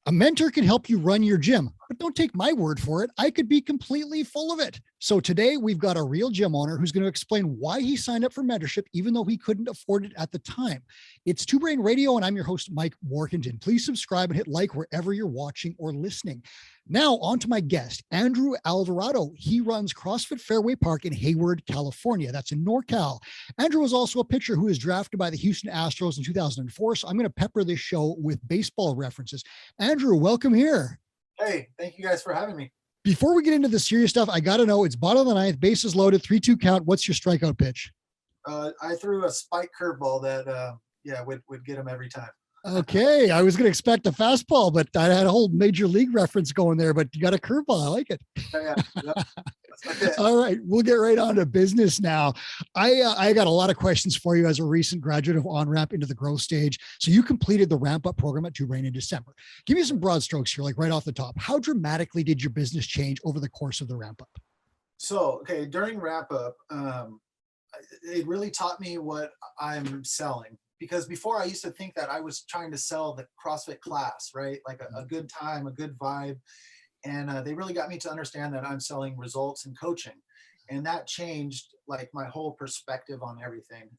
A mentor can help you run your gym, but don't take my word for it. I could be completely full of it. So today we've got a real gym owner who's going to explain why he signed up for mentorship, even though he couldn't afford it at the time. It's Two Brain Radio, and I'm your host, Mike Warkentin. Please subscribe and hit like wherever you're watching or listening. Now on to my guest, Andrew Alvarado. He runs CrossFit Fairway Park in Hayward, California. That's in NorCal. Andrew was also a pitcher who was drafted by the Houston Astros in 2004. So I'm going to pepper this show with baseball references. Andrew, welcome here. Hey, thank you guys for having me. Before we get into the serious stuff, I got to know, it's bottom of the ninth, bases loaded, 3-2 count. What's your strikeout pitch? I threw a spike curveball that, would get him every time. Okay. I was going to expect a fastball, but I had a whole major league reference going there, but you got a curveball. I like it. Yeah. All right. We'll get right on to business now. I got a lot of questions for you as a recent graduate of On-Ramp into the growth stage. So you completed the ramp-up program at Two Brain in December. Give me some broad strokes here, like right off the top. How dramatically did your business change over the course of the ramp-up? So, during ramp-up, it really taught me what I'm selling. Because before I used to think that I was trying to sell the CrossFit class, right? Like a good time, a good vibe. And they really got me to understand that I'm selling results and coaching. And that changed like my whole perspective on everything.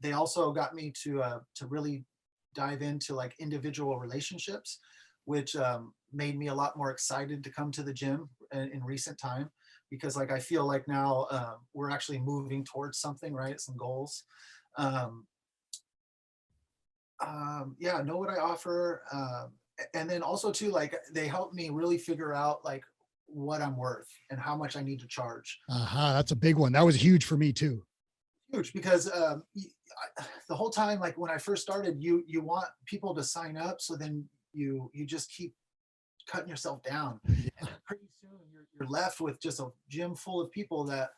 They also got me to really dive into like individual relationships, which made me a lot more excited to come to the gym in recent time. Because like I feel like now we're actually moving towards something, right? Some goals. Know what I offer. And then also too, like they helped me really figure out like what I'm worth and how much I need to charge. That's a big one. That was huge for me too. Huge, because the whole time, like when I first started, you want people to sign up. So then you just keep cutting yourself down. Yeah. And pretty soon you're left with just a gym full of people that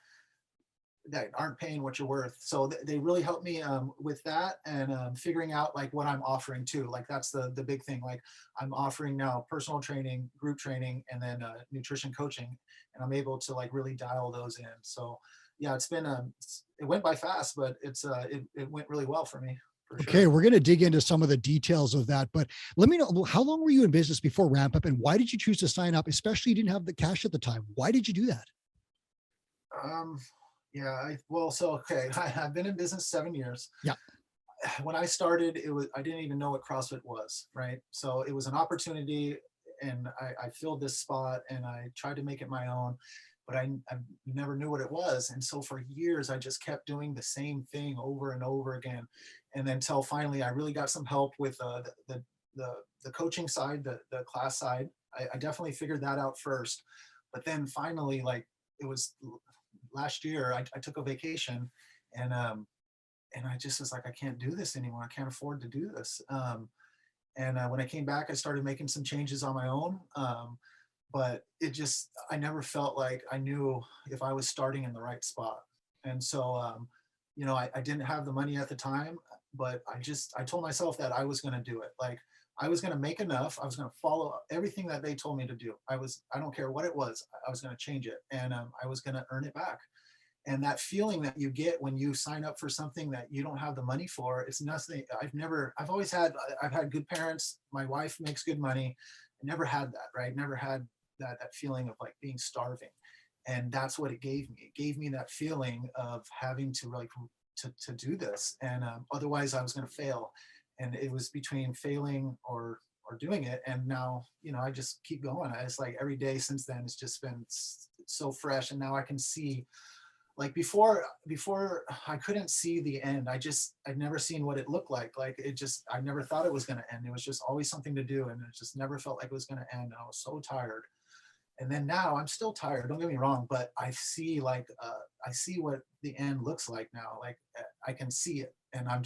aren't paying what you're worth. So they really helped me with that and figuring out like what I'm offering too. Like that's the big thing. Like I'm offering now personal training, group training, and then nutrition coaching, and I'm able to like really dial those in. So yeah, it's been it went by fast, but it went really well for me. Okay, we're going to dig into some of the details of that, but let me know, how long were you in business before Ramp Up, and why did you choose to sign up? Especially you didn't have the cash at the time. Why did you do that? I've been in business 7 years. Yeah. When I started, I didn't even know what CrossFit was, right? So it was an opportunity, and I filled this spot, and I tried to make it my own, but I never knew what it was. And so for years, I just kept doing the same thing over and over again, and then until finally, I really got some help with the coaching side, the class side. I definitely figured that out first, but then finally, like it was last year, I took a vacation, and I just was like, I can't do this anymore. I can't afford to do this. When I came back, I started making some changes on my own. But I never felt like I knew if I was starting in the right spot. And so, I didn't have the money at the time, but I told myself that I was going to do it. Like I was going to make enough. I was going to follow everything that they told me to do. I don't care what it was. I was going to change it, and I was going to earn it back. And that feeling that you get when you sign up for something that you don't have the money for, it's nothing. I've had good parents. My wife makes good money. I never had that, right? Never had that feeling of like being starving. And that's what it gave me. It gave me that feeling of having to like to do this. And otherwise I was going to fail. And it was between failing or doing it. And now, I just keep going. It's like every day since then, it's just been so fresh. And now I can see, like before I couldn't see the end. I'd never seen what it looked like. Like I never thought it was going to end. It was just always something to do. And it just never felt like it was going to end. I was so tired. And then now I'm still tired. Don't get me wrong, but I see I see what the end looks like now. Like I can see it, and I'm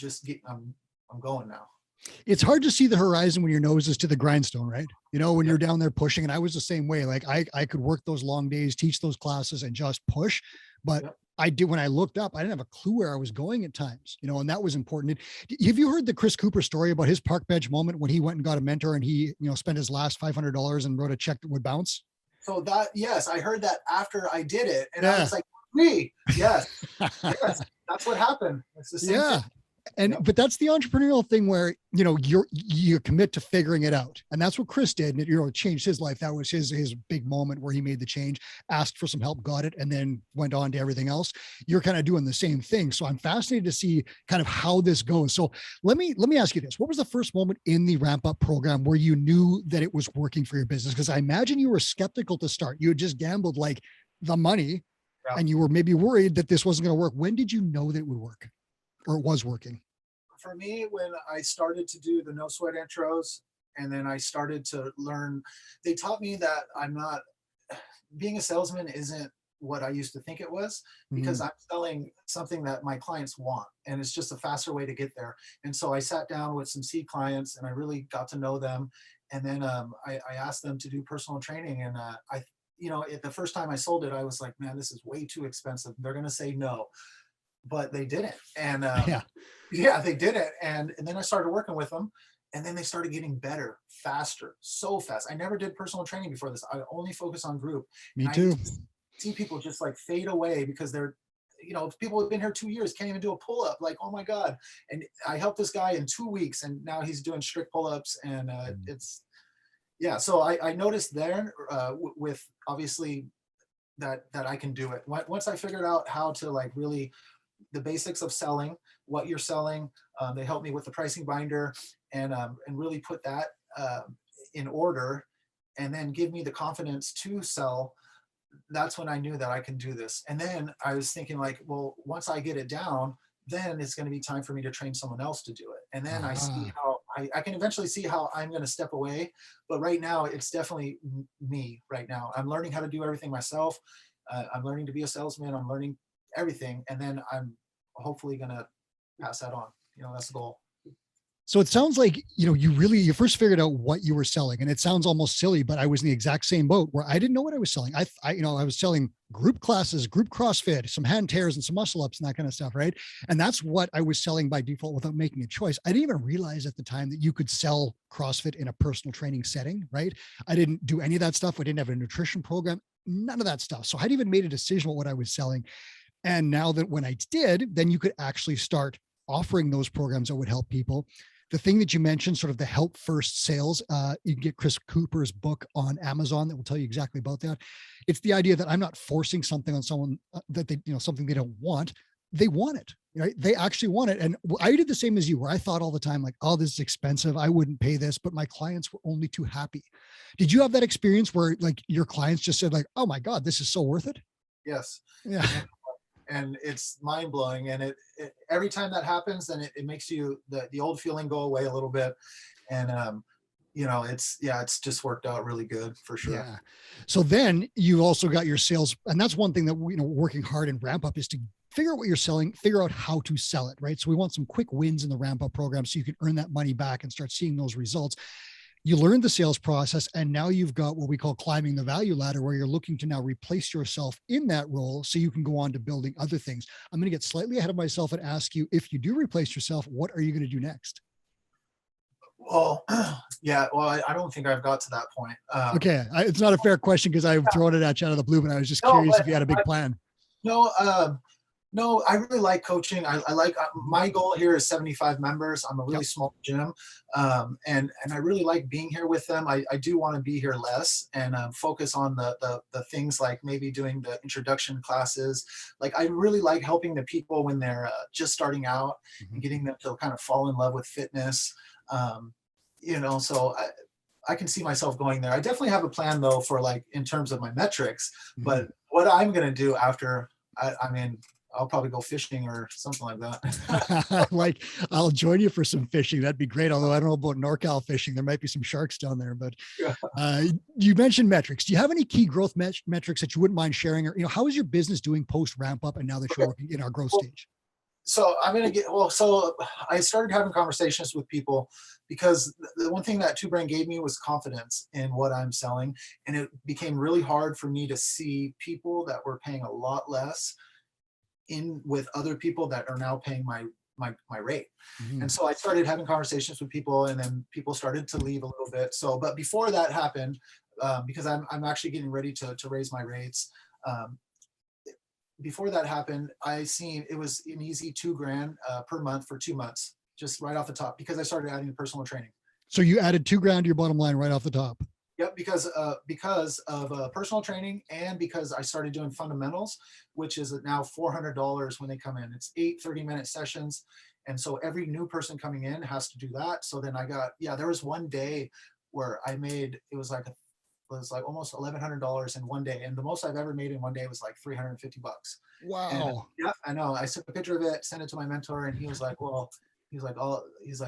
going now. It's hard to see the horizon when your nose is to the grindstone, right? When you're down there pushing, and I was the same way. Like I could work those long days, teach those classes, and just push. But when I looked up, I didn't have a clue where I was going at times, and that was important. Have you heard the Chris Cooper story about his park bench moment when he went and got a mentor and he, spent his last $500 and wrote a check that would bounce? So yes, I heard that after I did it, and I was like, me, yes, that's what happened. It's the same thing. And, Yep. but that's the entrepreneurial thing where, you commit to figuring it out. And that's what Chris did. And it changed his life. That was his big moment where he made the change, asked for some help, got it, and then went on to everything else. You're kind of doing the same thing. So I'm fascinated to see kind of how this goes. So let me ask you this. What was the first moment in the ramp up program where you knew that it was working for your business? Because I imagine you were skeptical to start. You had just gambled like the money, Yeah. and you were maybe worried that this wasn't going to work. When did you know that it would work, or it was working? For me, when I started to do the no sweat intros, and then I started to learn, they taught me that being a salesman isn't what I used to think it was, because Mhm. I'm selling something that my clients want, and it's just a faster way to get there. And so I sat down with some seed clients, and I really got to know them. And then I asked them to do personal training, and the first time I sold it, I was like, man, this is way too expensive. They're going to say no, but they didn't. And Yeah. yeah, they did it. And then I started working with them, and then they started getting better, faster, so fast. I never did personal training before this. I only focus on group. Me And I too. used to see people just like fade away because people have been here 2 years, can't even do a pull up. Like, oh my God. And I helped this guy in 2 weeks, and now he's doing strict pull ups. And yeah. So I noticed there with obviously that I can do it. Once I figured out how to like really the basics of selling, what you're selling. They helped me with the pricing binder, and really put that in order, and then give me the confidence to sell. That's when I knew that I can do this. And then I was thinking like, well, once I get it down, then it's going to be time for me to train someone else to do it. And then I see Ah. how I can eventually see how I'm going to step away. But right now, it's definitely me right now. I'm learning how to do everything myself. I'm learning to be a salesman. I'm learning everything. And then I'm hopefully going to pass that on. That's the goal. So it sounds like, you first figured out what you were selling, and it sounds almost silly, but I was in the exact same boat where I didn't know what I was selling. I was selling group classes, group CrossFit, some hand tears and some muscle ups and that kind of stuff. Right. And that's what I was selling by default without making a choice. I didn't even realize at the time that you could sell CrossFit in a personal training setting. Right. I didn't do any of that stuff. I didn't have a nutrition program, none of that stuff. So I hadn't even made a decision on what I was selling. And now that when I did, then you could actually start offering those programs that would help people. The thing that you mentioned, sort of the help first sales, you can get Chris Cooper's book on Amazon that will tell you exactly about that. It's the idea that I'm not forcing something on someone that something they don't want. They want it, right? They actually want it. And I did the same as you, where I thought all the time, like, oh, this is expensive, I wouldn't pay this, but my clients were only too happy. Did you have that experience where like your clients just said like, oh my God, this is so worth it? Yes. Yeah. And it's mind blowing. And every time that happens, then it makes you the old feeling go away a little bit. And it's just worked out really good for sure. Yeah. So then you also got your sales, and that's one thing that we, working hard in ramp up is to figure out what you're selling, figure out how to sell it, right? So we want some quick wins in the ramp up program so you can earn that money back and start seeing those results. You learned the sales process, and now you've got what we call climbing the value ladder, where you're looking to now replace yourself in that role so you can go on to building other things. I'm going to get slightly ahead of myself and ask you, if you do replace yourself, what are you going to do next? Well, yeah, well, I don't think I've got to that point. Okay. It's not a fair question because I've thrown it at you out of the blue, but I was just No, curious but if you had a big plan. no, no, I really like coaching. I like my goal here is 75 members. I'm a really Yep. small gym, and I really like being here with them. I do want to be here less and focus on the things like maybe doing the introduction classes. Like I really like helping the people when they're just starting out and getting them to kind of fall in love with fitness. So I can see myself going there. I definitely have a plan though for like in terms of my metrics, but what I'm gonna do after, I mean, I'll probably go fishing or something like that. Like, I'll join you for some fishing. That'd be great. Although I don't know about NorCal fishing. There might be some sharks down there, but Yeah. you mentioned metrics. Do you have any key growth metrics that you wouldn't mind sharing? Or, how is your business doing post ramp up and now that you're Okay. working in our growth Well, stage? so so I started having conversations with people because the one thing that Two Brain gave me was confidence in what I'm selling. And it became really hard for me to see people that were paying a lot less in with other people that are now paying my rate. And so I started having conversations with people, and then people started to leave a little bit. So, but before that happened, because I'm actually getting ready to raise my rates. Um, before that happened, I seen it was an easy $2,000 per month for 2 months, just right off the top, because I started adding personal training. So you added $2,000 to your bottom line right off the top. Yep, because of personal training, and because I started doing fundamentals, which is now $400 when they come in. It's 8 30-minute sessions. And so every new person coming in has to do that. So then there was one day where I made, it was like almost $1,100 in one day. And the most I've ever made in one day was like $350. Wow. And yeah, I know. I took a picture of it, sent it to my mentor, and he was like, well,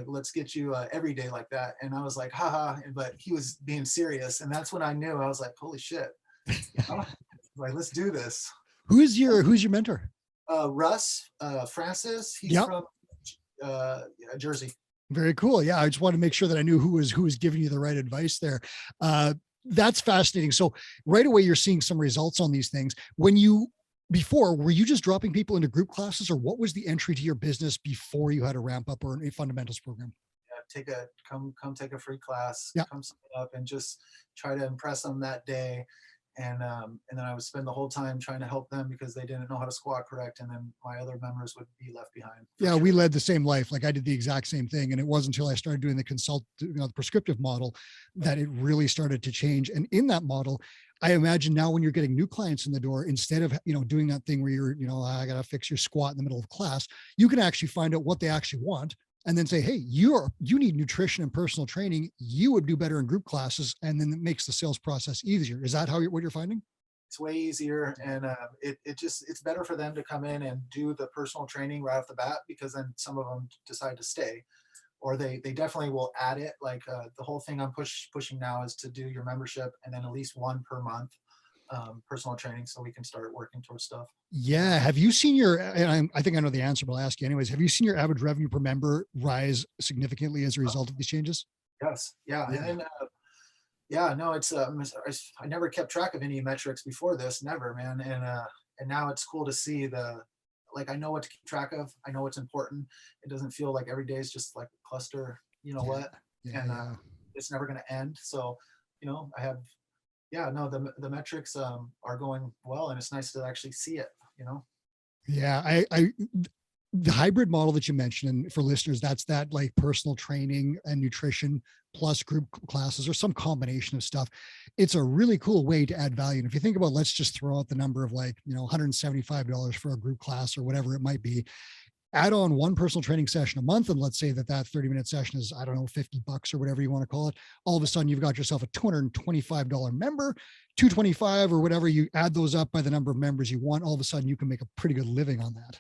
let's get you every day like that. And I was like, haha, but he was being serious. And that's when I knew. I was like, holy shit. Like, let's do this. Who's your mentor? Russ Francis. He's from Jersey. Very cool. Yeah. I just wanted to make sure that I knew who was giving you the right advice there. That's fascinating. So right away, you're seeing some results on these things. Before, were you just dropping people into group classes, or what was the entry to your business before you had a ramp up or a fundamentals program? Yeah, come take a free class, come sign up and just try to impress them that day. And then I would spend the whole time trying to help them because they didn't know how to squat correct. And then my other members would be left behind. Yeah, sure. We led the same life. Like I did the exact same thing. And it wasn't until I started doing the prescriptive model that it really started to change. And in that model, I imagine now when you're getting new clients in the door, instead of, doing that thing where you're, I got to fix your squat in the middle of class, you can actually find out what they actually want and then say, hey, you need nutrition and personal training. You would do better in group classes. And then it makes the sales process easier. Is that what you're finding? It's way easier. And it's better for them to come in and do the personal training right off the bat, because then some of them decide to stay, or they definitely will add it. Like the whole thing I'm pushing now is to do your membership and then at least one per month personal training, so we can start working towards stuff. Yeah. Have you seen I think I know the answer, but I'll ask you anyways. Have you seen your average revenue per member rise significantly as a result of these changes? Yes. Yeah. And then, no, it's, I never kept track of any metrics before this, never, man. And now it's cool to see I know what to keep track of. I know what's important. It doesn't feel like every day is just like a cluster, it's never going to end. So, I have, the metrics are going well, and it's nice to actually see it, Yeah. The hybrid model that you mentioned, and for listeners, that's that like personal training and nutrition plus group classes or some combination of stuff. It's a really cool way to add value. And if you think about, let's just throw out the number of $175 for a group class or whatever it might be, add on one personal training session a month. And let's say that 30-minute session is, I don't know, $50 or whatever you want to call it. All of a sudden you've got yourself a $225 member, $225 or whatever. You add those up by the number of members you want. All of a sudden you can make a pretty good living on that.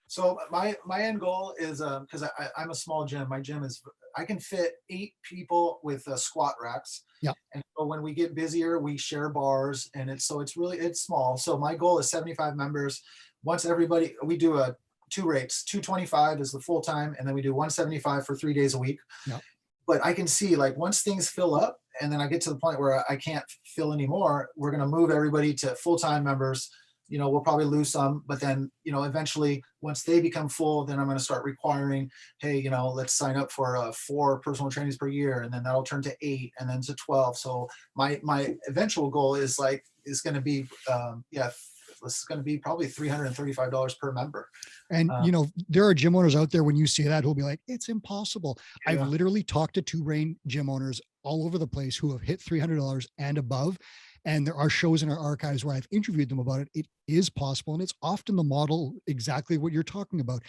So my end goal is, because I'm a small gym. My gym is, I can fit 8 people with squat racks. Yeah. And so when we get busier, we share bars, and it's small. So my goal is 75 members. Once we do 2 rates. 225 is the full time, and then we do 175 for 3 days a week. Yeah. But I can see, like, once things fill up, and then I get to the point where I can't fill anymore, we're going to move everybody to full-time members. We'll probably lose some, but then, eventually once they become full, then I'm going to start requiring, hey, let's sign up for 4 personal trainings per year. And then that'll turn to 8 and then to 12. So my eventual goal is going to be, this is going to be probably $335 per member. And, there are gym owners out there, when you say that, who'll be like, it's impossible. Yeah. I've literally talked to 2-brain gym owners all over the place who have hit $300 and above. And there are shows in our archives where I've interviewed them about it. It is possible. And it's often the model, exactly what you're talking about,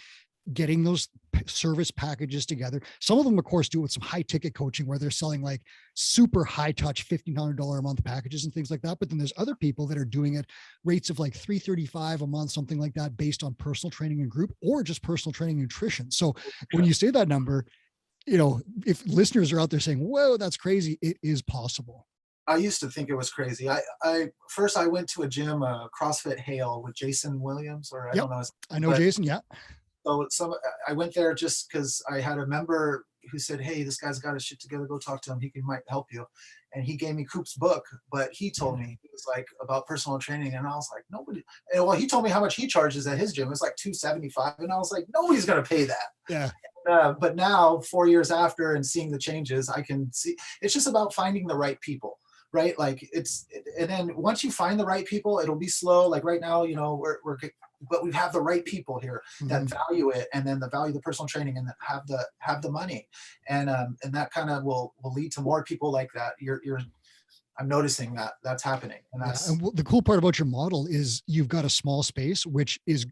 getting those service packages together. Some of them, of course, do it with some high ticket coaching where they're selling like super high touch $1,500 a month packages and things like that. But then there's other people that are doing it rates of like $335 a month, something like that, based on personal training and group, or just personal training and nutrition. So when you say that number, if listeners are out there saying, whoa, that's crazy, it is possible. I used to think it was crazy. I went to a gym, CrossFit Hale with Jason Williams, or I don't know. I know Jason. Yeah. So I went there just because I had a member who said, hey, this guy's got his shit together. Go talk to him. He might help you. And he gave me Coop's book, but he told me it was like about personal training. And I was like, nobody. And well, he told me how much he charges at his gym. It's like $275. And I was like, nobody's going to pay that. Yeah. But now 4 years after and seeing the changes, I can see it's just about finding the right people. right? Like and then once you find the right people, it'll be slow. Like right now, but we have the right people here that Mhm. value it, and then the value the personal training, and that have the money, and that kind of will lead to more people like that. I'm noticing that that's happening, and Yeah. that's And the cool part about your model is you've got a small space, which is,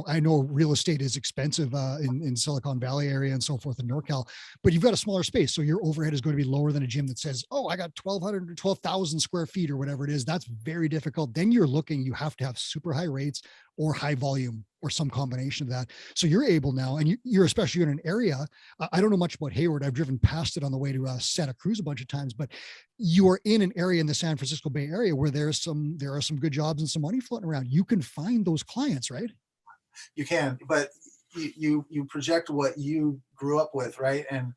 I know real estate is expensive in Silicon Valley area and so forth in NorCal, but you've got a smaller space. So your overhead is going to be lower than a gym that says, oh, I got 1,200 or 12,000 square feet or whatever it is. That's very difficult. Then you have to have super high rates or high volume or some combination of that. So you're able now, and you're especially in an area. I don't know much about Hayward. I've driven past it on the way to Santa Cruz a bunch of times, but you are in an area in the San Francisco Bay Area where there are some good jobs and some money floating around. You can find those clients, right? you can, but you project what you grew up with, right? And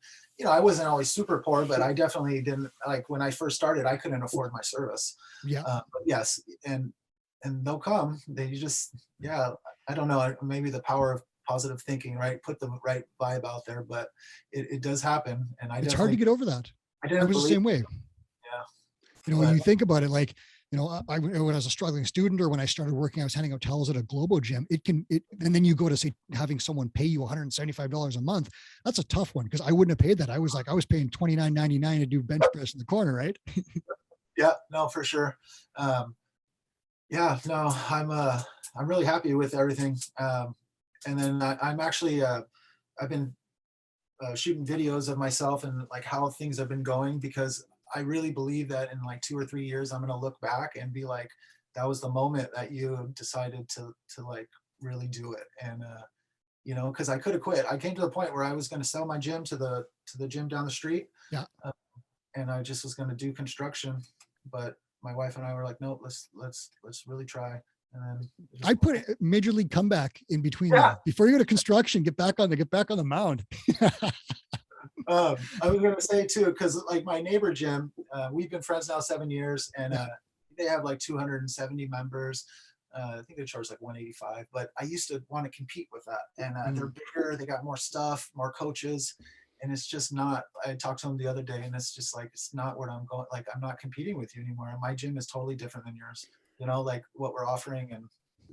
I wasn't always super poor, but I definitely didn't, like when I first started, I couldn't afford my service. Yeah. But yes, and they'll come. They just, yeah, I don't know, maybe the power of positive thinking, right? Put the right vibe out there, but it does happen, and It's hard to get over that. I I didn't was the believe, same way. yeah, You but think about it, like, when I was a struggling student or when I started working, I was handing out towels at a Globo gym. And then you go to say having someone pay you $175 a month. That's a tough one because I wouldn't have paid that. I was paying $29.99 to do bench press in the corner, right? yeah, no, for sure. Um, yeah, no, I'm really happy with everything. And then I'm actually I've been shooting videos of myself and like how things have been going, because I really believe that in like 2 or 3 years I'm going to look back and be like, that was the moment that you decided to like really do it. And because I could have quit. I came to the point where I was going to sell my gym to the gym down the street, Yeah. uh, and I just was going to do construction. But my wife and I were like, no, let's really try. And then I put a major league comeback in between yeah. there. Before you go to construction, get back on the mound. I was gonna say too, because like my neighbor Jim, we've been friends now 7 years, and Yeah. they have like 270 members. I think they charge like 185, but I used to want to compete with that, and they're Mm. bigger, they got more stuff, more coaches, and it's just not. I talked to him the other day, and it's just like it's not what I'm going. Like I'm not competing with you anymore. My gym is totally different than yours. Like what we're offering and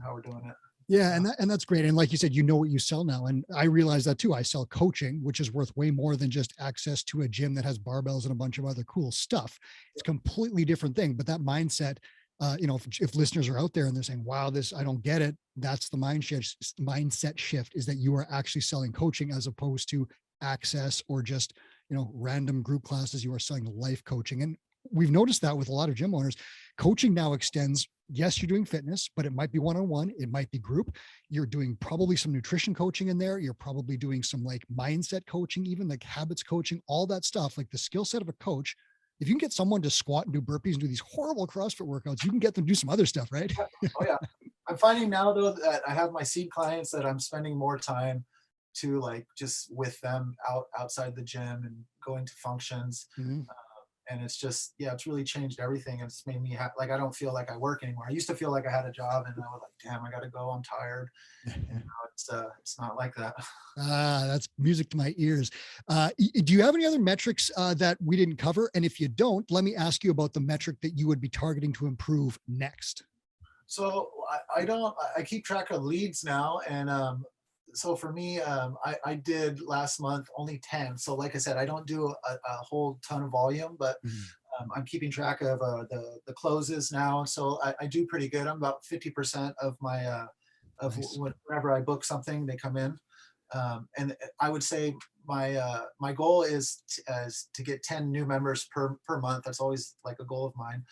how we're doing it. Yeah, Uh, and that's great. And like you said, what you sell now, and I realize that too. I sell coaching, which is worth way more than just access to a gym that has barbells and a bunch of other cool stuff. It's a completely different thing. But that mindset, if listeners are out there and they're saying, "Wow, this I don't get it," that's the mindset shift. Is that you are actually selling coaching as opposed to access or just random group classes. You are selling life coaching, and we've noticed that with a lot of gym owners. Coaching now extends. Yes, you're doing fitness, but it might be one-on-one. It might be group. You're doing probably some nutrition coaching in there. You're probably doing some like mindset coaching, even like habits coaching, all that stuff, like the skill set of a coach. If you can get someone to squat and do burpees and do these horrible CrossFit workouts, you can get them to do some other stuff, right? oh yeah, I'm finding now though that I have my seed clients that I'm spending more time to like just with them outside the gym and going to functions. Mhm. And it's just, yeah, it's really changed everything. It's made me like I don't feel like I work anymore. I used to feel like I had a job, and I was like, damn, I got to go. I'm tired. And now it's not like that. That's music to my ears. Do you have any other metrics that we didn't cover? And if you don't, let me ask you about the metric that you would be targeting to improve next. So I don't. I keep track of leads now, and so for me, I did last month only 10. So like I said, I don't do a whole ton of volume, but Mhm. I'm keeping track of the closes now. So I do pretty good. I'm about 50% of my Nice. whenever I book something, they come in. And I would say my goal is to get 10 new members per month. That's always like a goal of mine.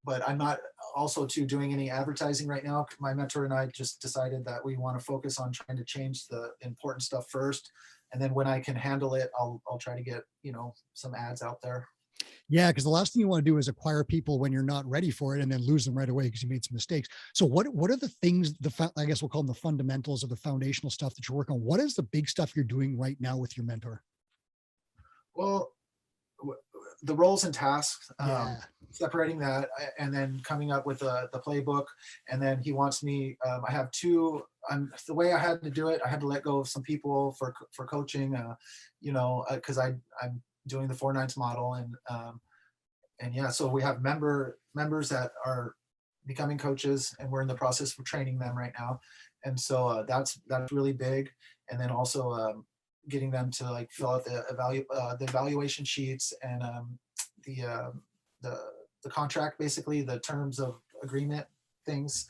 But I'm not also too doing any advertising right now. My mentor and I just decided that we want to focus on trying to change the important stuff first, and then when I can handle it, I'll try to get some ads out there. Yeah, because the last thing you want to do is acquire people when you're not ready for it and then lose them right away because you made some mistakes. So what are the things, I guess we'll call them the fundamentals or the foundational stuff that you're working on? What is the big stuff you're doing right now with your mentor? Well, the roles and tasks, Yeah. separating that, and then coming up with the playbook. And then he wants me. I have two. The way I had to do it, I had to let go of some people for coaching. Because I'm doing the 4 nines model, and yeah, so we have members that are becoming coaches, and we're in the process of training them right now. And so that's really big. And then also getting them to like fill out the evaluation sheets, and the uh, the the contract, basically the terms of agreement things.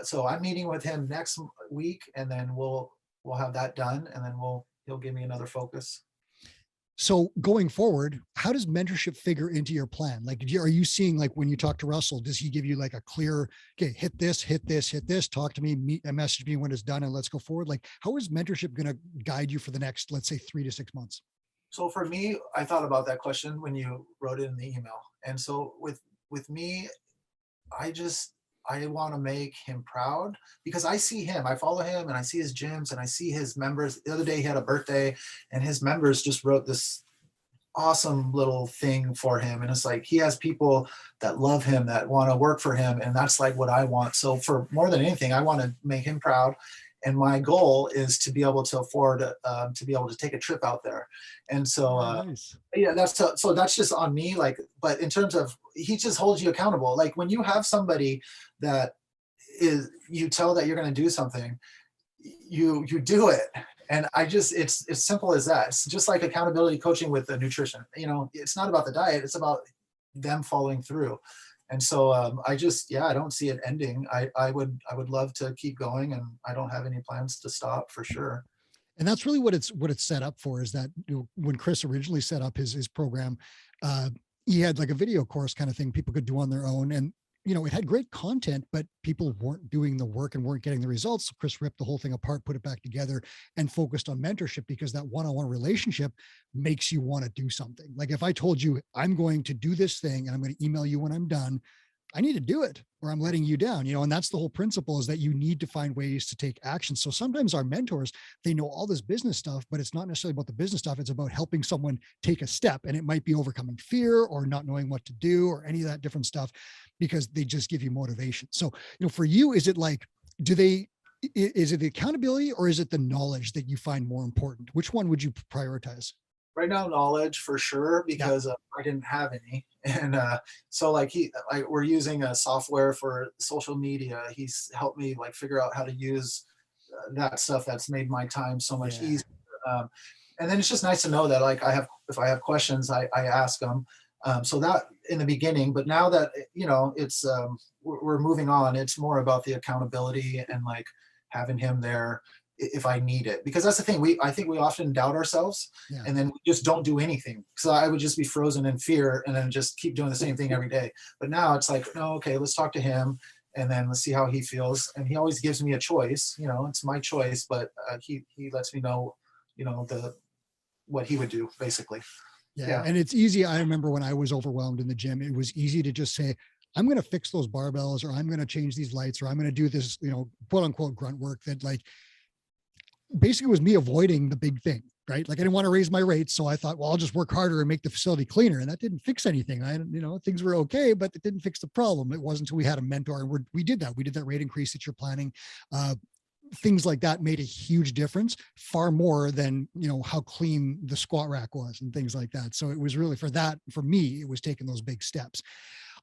So I'm meeting with him next week, and then we'll have that done, and then he'll give me another focus. So going forward, how does mentorship figure into your plan? Like, are you seeing, like, when you talk to Russell, does he give you like a clear, okay, hit this, hit this, hit this, talk to me, message me when it's done, and let's go forward? Like, how is mentorship going to guide you for the next, let's say, 3 to 6 months? So for me, I thought about that question when you wrote it in the email. And so with me, I want to make him proud, because I see him, I follow him, and I see his gyms, and I see his members. The other day he had a birthday, and his members just wrote this awesome little thing for him. And it's like, he has people that love him, that want to work for him. And that's like what I want. So for more than anything, I want to make him proud. And my goal is to be able to afford to be able to take a trip out there. And so Nice. yeah, so that's just on me. Like, but in terms of, he just holds you accountable. Like when you have somebody that is, you tell that you're going to do something, you do it. And it's simple as that. It's just like accountability coaching with the nutrition. It's not about the diet, it's about them following through. And so I don't see it ending. I would love to keep going, and I don't have any plans to stop, for sure. And that's really what it's set up for, is that, when Chris originally set up his program, he had like a video course kind of thing people could do on their own. And, it had great content, but people weren't doing the work and weren't getting the results. So Chris ripped the whole thing apart, put it back together, and focused on mentorship, because that one-on-one relationship makes you want to do something. Like, if I told you I'm going to do this thing and I'm going to email you when I'm done, I need to do it, or I'm letting you down, and that's the whole principle, is that you need to find ways to take action. So sometimes our mentors, they know all this business stuff, but it's not necessarily about the business stuff. It's about helping someone take a step, and it might be overcoming fear or not knowing what to do or any of that different stuff, because they just give you motivation. So, for you, is it like, is it the accountability, or is it the knowledge that you find more important? Which one would you prioritize? Right now, knowledge for sure, because I didn't have any. And so like we're using a software for social media. He's helped me like figure out how to use that stuff. That's made my time so much easier. And then it's just nice to know that, like, if I have questions, I ask them. So that in the beginning, but now that, it's, we're moving on, it's more about the accountability and like having him there if I need it. Because that's the thing, I think we often doubt ourselves, and then we just don't do anything. So I would just be frozen in fear and then just keep doing the same thing every day. But now it's like, no, okay, let's talk to him, and then let's see how he feels. And he always gives me a choice, it's my choice, but he lets me know, what he would do, basically. Yeah. And it's easy. I remember when I was overwhelmed in the gym, it was easy to just say, I'm going to fix those barbells, or I'm going to change these lights, or I'm going to do this, quote unquote grunt work, that like basically was me avoiding the big thing, right? Like, I didn't want to raise my rates. So I thought, well, I'll just work harder and make the facility cleaner. And that didn't fix anything. Things were okay, but it didn't fix the problem. It wasn't until we had a mentor, and we did that. We did that rate increase that you're planning. Things like that made a huge difference, far more than, how clean the squat rack was and things like that. So it was really for me, it was taking those big steps.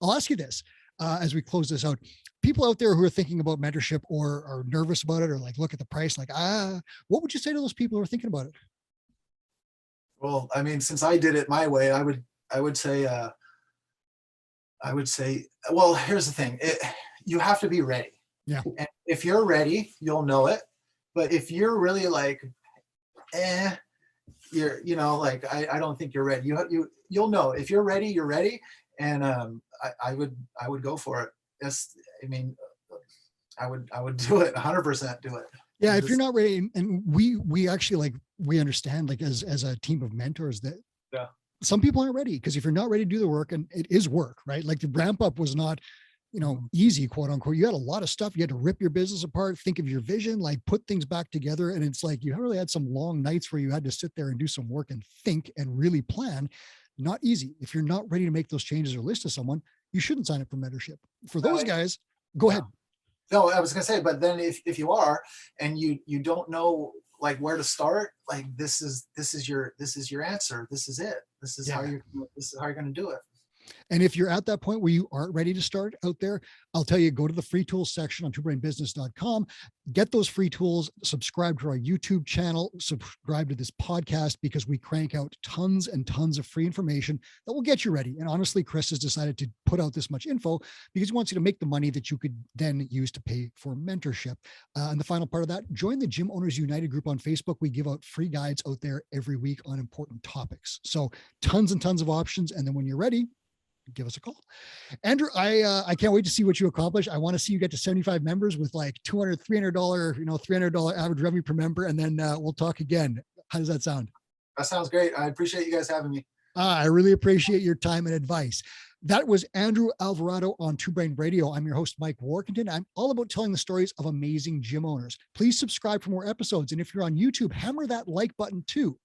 I'll ask you this, as we close this out. People out there who are thinking about mentorship, or are nervous about it, or like look at the price, like, what would you say to those people who are thinking about it? Well, I mean, since I did it my way, I would say, well, here's the thing. You have to be ready. Yeah. And if you're ready, you'll know it. But if you're really like, you're, like, I don't think you're ready. You'll know. If you're ready, you're ready. And I would go for it. I would do it, 100% do it. Yeah. If you're not ready, and we actually, like, we understand, like, as a team of mentors, that some people aren't ready, because if you're not ready to do the work, and it is work, right? Like, the ramp up was not, easy, quote unquote. You had a lot of stuff. You had to rip your business apart, think of your vision, like put things back together. And it's like, you really had some long nights where you had to sit there and do some work and think and really plan. Not easy. If you're not ready to make those changes or list to someone, you shouldn't sign up for mentorship. For those guys, go ahead. No, I was going to say, but then if you are, and you don't know like where to start, like this is your answer. This is it. This is how you're going to do it. And if you're at that point where you aren't ready to start out there, I'll tell you, go to the free tools section on twobrainbusiness.com, get those free tools, subscribe to our YouTube channel, subscribe to this podcast, because we crank out tons and tons of free information that will get you ready. And honestly, Chris has decided to put out this much info because he wants you to make the money that you could then use to pay for mentorship. And the final part of that, join the Gym Owners United group on Facebook. We give out free guides out there every week on important topics. So tons and tons of options. And then when you're ready, give us a call. Andrew, I can't wait to see what you accomplish. I want to see you get to 75 members with like $200, $300, $300 average revenue per member. And then we'll talk again. How does that sound? That sounds great. I appreciate you guys having me. I really appreciate your time and advice. That was Andrew Alvarado on Two Brain Radio. I'm your host, Mike Warkentin. I'm all about telling the stories of amazing gym owners. Please subscribe for more episodes. And if you're on YouTube, hammer that like button too.